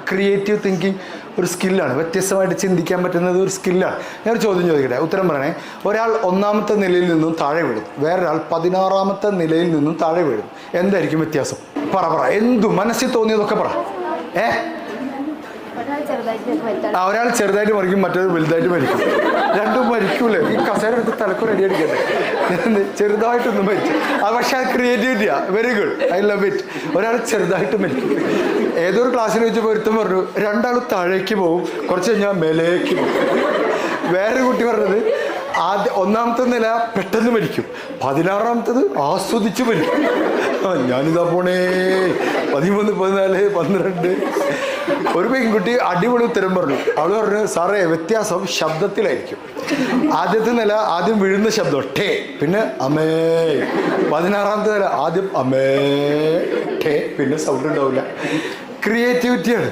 Creative thinking ഒരു സ്കില്ലാണ്. വ്യത്യസ്തമായിട്ട് ചിന്തിക്കാൻ പറ്റുന്നത് ഒരു സ്കില്ലാണ്. ഞാനൊരു ചോദ്യം ചോദിക്കട്ടെ, ഉത്തരം പറയണേ. ഒരാൾ 1ാമത്തെ നിലയിൽ നിന്നും താഴെ വീഴും, വേറൊരാൾ 16ാമത്തെ നിലയിൽ നിന്നും താഴെ വീഴും. എന്തായിരിക്കും വ്യത്യാസം? പറ. എന്തു മനസ്സിൽ തോന്നിയതൊക്കെ പറ. ഒരാൾ ചെറുതായിട്ട് മരിക്കും, മറ്റേത് വലുതായിട്ട് മരിക്കും. രണ്ടും മരിക്കൂലേ? ഈ കസേര എടുത്ത് തലക്ക് റെഡി അടിക്കട്ടെ. ചെറുതായിട്ടൊന്നും മരിച്ചു. പക്ഷെ ആ ക്രിയേറ്റിവിറ്റിയാ. Very good, I love it. ഒരാൾ ചെറുതായിട്ട് മരിക്കും. ഏതൊരു ക്ലാസ്സിൽ വെച്ചപ്പോൾ ഒരുത്തം പറഞ്ഞു, രണ്ടാൾ താഴേക്ക് പോകും, കുറച്ച് കഴിഞ്ഞാൽ മേലേക്ക് പോകും. വേറൊരു കുട്ടി പറഞ്ഞത്, 1ാമത്തെ നില പെട്ടെന്ന് മരിക്കും, 16ാമത്തത് ആസ്വദിച്ച് മരിക്കും. ഞാനിതാ പോണേ 13, 14, 12. ഒരു പെൺകുട്ടി അടിപൊളി ഉത്തരം പറഞ്ഞു. അവള് പറഞ്ഞു, സാറേ വ്യത്യാസം ശബ്ദത്തിലായിരിക്കും. ആദ്യത്തെ നില ആദ്യം വീഴുന്ന ശബ്ദം ടേ, പിന്നെ അമേ. 16ാമത്തെ നില ആദ്യം അമേ ടേ, പിന്നെ സൗണ്ട് ഉണ്ടാവില്ല. ക്രിയേറ്റിവിറ്റിയാണ്.